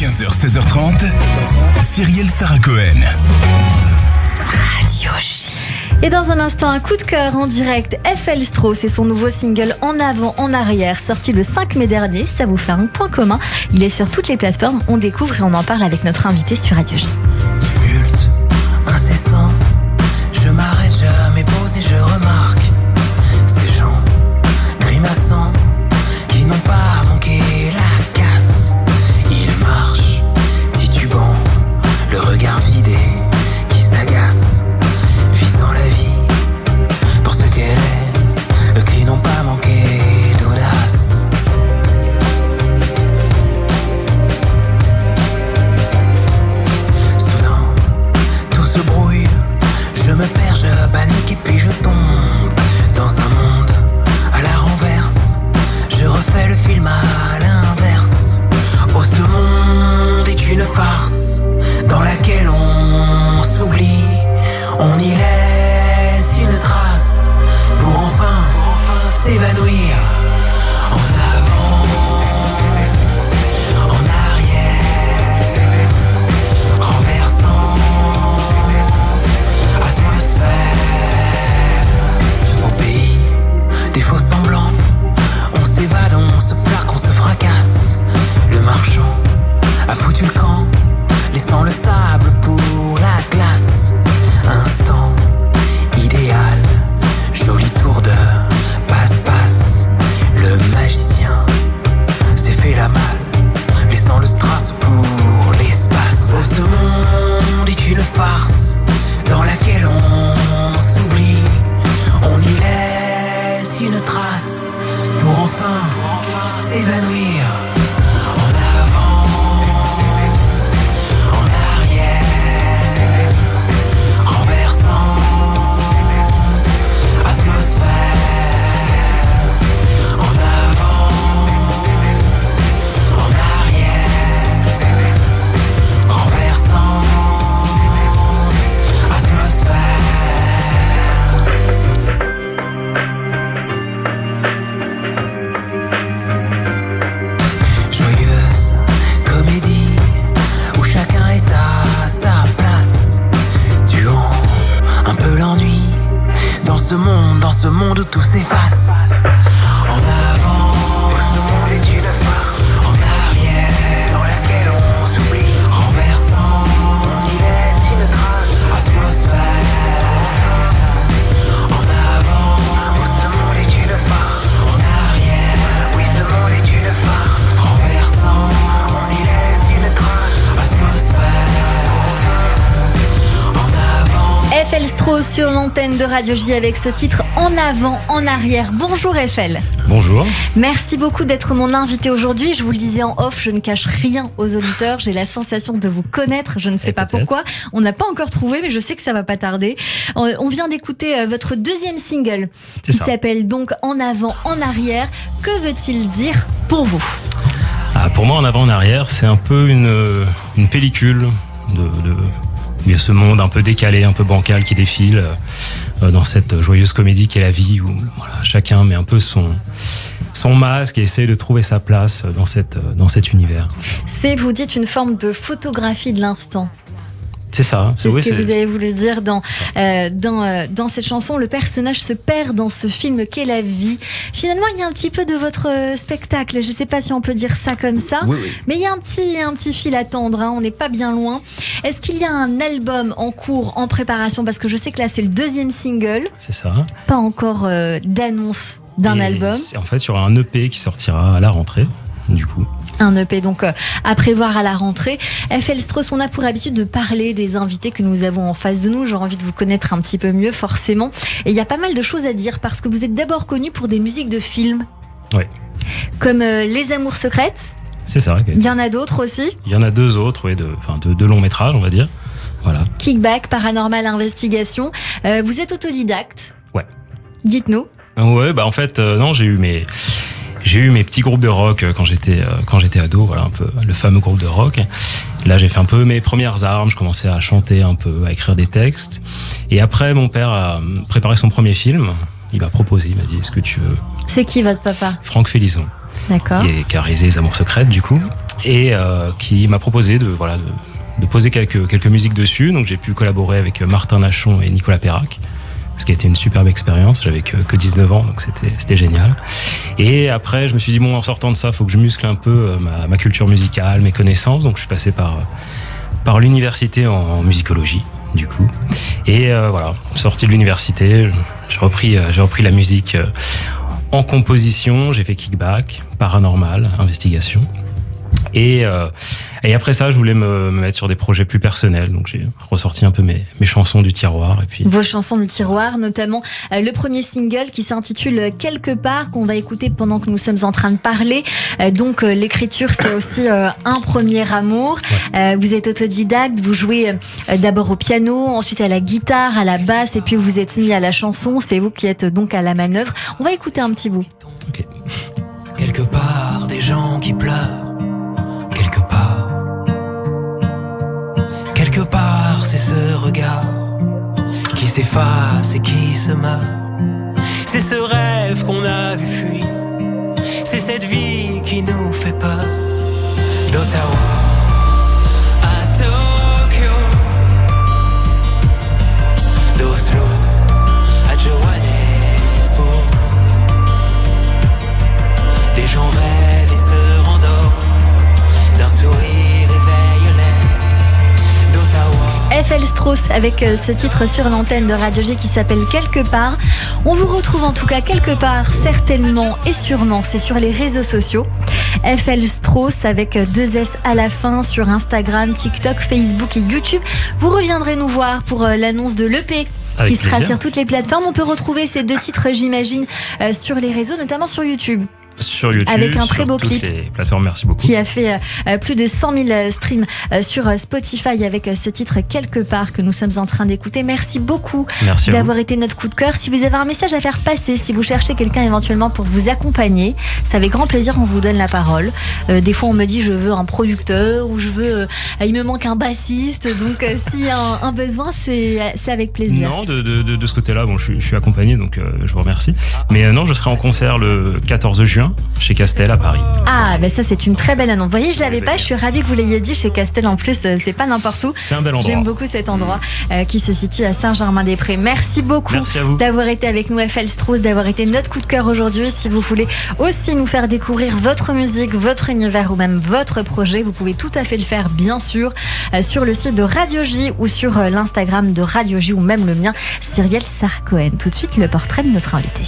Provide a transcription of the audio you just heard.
15h, 16h30, Cyrielle Sarah Cohen. Radio J. Et dans un instant, un coup de cœur en direct. FL Strauss et son nouveau single En avant, en arrière, sorti le 5 mai dernier. Ça vous fait un point commun. Il est sur toutes les plateformes. On découvre et on en parle avec notre invité sur Radio J. Tumulte incessant, je m'arrête jamais posé, je remarque ces gens grimaçants qui n'ont pas manqué la casse. Ils marchent, titubant, le regard vidé, qui s'agace, visant la vie pour ce qu'elle est, qui n'ont pas manqué d'audace. Soudain, tout se brouille, je me perds, je panique et puis je tombe dans un monde à la renverse. Je refais le film à l'inverse. Oh, ce monde est une farce dans laquelle on s'oublie. On y laisse une trace pour enfin s'évanouir. En avant, en arrière, renversant atmosphère. Au pays des faux semblants, on s'évade, on se plaque, on se fracasse. Le marchand a foutu le camp, laissant le sable pour la glace. Instant idéal, joli tour de passe-passe. Le magicien s'est fait la malle, laissant le strass pour l'espace. Oh, ce monde est une farce dans laquelle on s'oublie. On y laisse une trace pour enfin s'évanouir. En avant, en arrière, renversant atmosphère. En avant, en arrière, renversant atmosphère. Joyeuse comédie où chacun est à sa place, tuant un peu l'ennui dans ce monde où tout s'efface. En avant, en arrière, dans laquelle on s'oublie. Renversant, on y laisse une trace. Atmosphère. En avant, ce monde est une farce. En arrière, oui, ce monde est une farce. Renversant, on y laisse une trace. Atmosphère. En avant. FL Strauss sur l'antenne de Radio J avec ce titre En avant, en arrière. Bonjour FL. Bonjour. Merci beaucoup d'être mon invité aujourd'hui. Je vous le disais en off, je ne cache rien aux auditeurs. J'ai la sensation de vous connaître. Je ne sais pas pourquoi. On n'a pas encore trouvé, mais je sais que ça va pas tarder. On vient d'écouter votre deuxième single qui s'appelle donc En avant, en arrière. Que veut-il dire pour vous ? Pour moi, En avant, en arrière, c'est un peu une pellicule de il y a ce monde un peu décalé, un peu bancal qui défile dans cette joyeuse comédie qu'est la vie, où voilà, chacun met un peu son masque et essaie de trouver sa place dans cet univers. C'est, vous dites, une forme de photographie de l'instant. C'est ça. C'est ce que vous avez voulu dire dans cette chanson. Le personnage se perd dans ce film qu'est la vie. Finalement, il y a un petit peu de votre spectacle. Je ne sais pas si on peut dire ça comme ça. Oui. Mais il y a un petit fil à tendre. On n'est pas bien loin. Est-ce qu'il y a un album en cours, en préparation ? Parce que je sais que là, c'est le deuxième single. C'est ça. Pas encore d'annonce d'un album. En fait, il y aura un EP qui sortira à la rentrée, du coup. Un EP donc à prévoir à la rentrée. FL Strauss, on a pour habitude de parler des invités que nous avons en face de nous. J'ai envie de vous connaître un petit peu mieux forcément. Et il y a pas mal de choses à dire parce que vous êtes d'abord connu pour des musiques de films. Oui. Comme Les Amours secrètes. C'est ça. Okay. Il y en a d'autres aussi. Il y en a deux autres, oui, de longs métrages, on va dire. Voilà. Kickback, Paranormal Investigation. Vous êtes autodidacte. Ouais. Dites-nous. Ouais, en fait, non, j'ai eu mes petits groupes de rock quand j'étais ado, voilà, un peu le fameux groupe de rock. Là, j'ai fait un peu mes premières armes, je commençais à chanter un peu, à écrire des textes. Et après, mon père a préparé son premier film. Il m'a proposé, il m'a dit, est-ce que tu veux... C'est qui votre papa ? Franck Félizon. D'accord. Qui a réalisé Les Amours secrètes, du coup. et qui m'a proposé de poser quelques musiques dessus. Donc j'ai pu collaborer avec Martin Nachon et Nicolas Perrac, ce qui a été une superbe expérience. J'avais que 19 ans, donc c'était génial. Et après, je me suis dit, bon, en sortant de ça, il faut que je muscle un peu ma culture musicale, mes connaissances. Donc je suis passé par l'université en musicologie, du coup. Et voilà, sorti de l'université, j'ai repris la musique en composition. J'ai fait kickback, paranormal, investigation. Et après ça, je voulais me mettre sur des projets plus personnels. Donc j'ai ressorti un peu mes chansons du tiroir. Et puis... Vos chansons du tiroir, notamment le premier single qui s'intitule Quelque part, qu'on va écouter pendant que nous sommes en train de parler. Donc l'écriture, c'est aussi un premier amour. Ouais. Vous êtes autodidacte, vous jouez d'abord au piano, ensuite à la guitare, à la basse, et puis vous êtes mis à la chanson. C'est vous qui êtes donc à la manœuvre. On va écouter un petit bout. Okay. Quelque part, des gens qui pleurent. Quelque part, c'est ce regard qui s'efface et qui se meurt. C'est ce rêve qu'on a vu fuir. C'est cette vie qui nous fait peur. D'Ottawa à Tokyo, d'Oslo à Johannesburg. Des gens rêvent et se rendorment d'un sourire éveille-les. FL Strauss avec ce titre sur l'antenne de Radio G qui s'appelle Quelque part. On vous retrouve en tout cas quelque part, certainement et sûrement, c'est sur les réseaux sociaux. FL Strauss avec 2 S à la fin sur Instagram, TikTok, Facebook et YouTube. Vous reviendrez nous voir pour l'annonce de l'EP qui sera sur toutes les plateformes. On peut retrouver ces 2 titres, j'imagine, sur les réseaux, notamment sur YouTube. Sur YouTube, avec un très beau clip les plateformes, merci beaucoup, qui a fait plus de 100 000 streams sur Spotify avec ce titre Quelque part que nous sommes en train d'écouter. Merci beaucoup d'avoir été notre coup de cœur. Si vous avez un message à faire passer, si vous cherchez quelqu'un éventuellement pour vous accompagner, c'est avec grand plaisir qu'on vous donne la parole. Des fois on me dit je veux un producteur ou je veux il me manque un bassiste, donc s'il y a un besoin, c'est avec plaisir. Non, de ce côté-là, bon, je suis accompagné, donc je vous remercie. Mais non, je serai en concert le 14 juin chez Castel à Paris. Ah, ben ça c'est une très belle annonce. Vous voyez, je l'avais pas, je suis ravie que vous l'ayez dit chez Castel. En plus, c'est pas n'importe où. C'est un bel endroit. J'aime beaucoup cet endroit qui se situe à Saint-Germain-des-Prés. Merci beaucoup d'avoir été avec nous, FL Strauss, d'avoir été notre coup de cœur aujourd'hui. Si vous voulez aussi nous faire découvrir votre musique, votre univers ou même votre projet, vous pouvez tout à fait le faire, bien sûr, sur le site de Radio J ou sur l'Instagram de Radio J ou même le mien, Cyrielle Sarah Cohen. Tout de suite, le portrait de notre invité.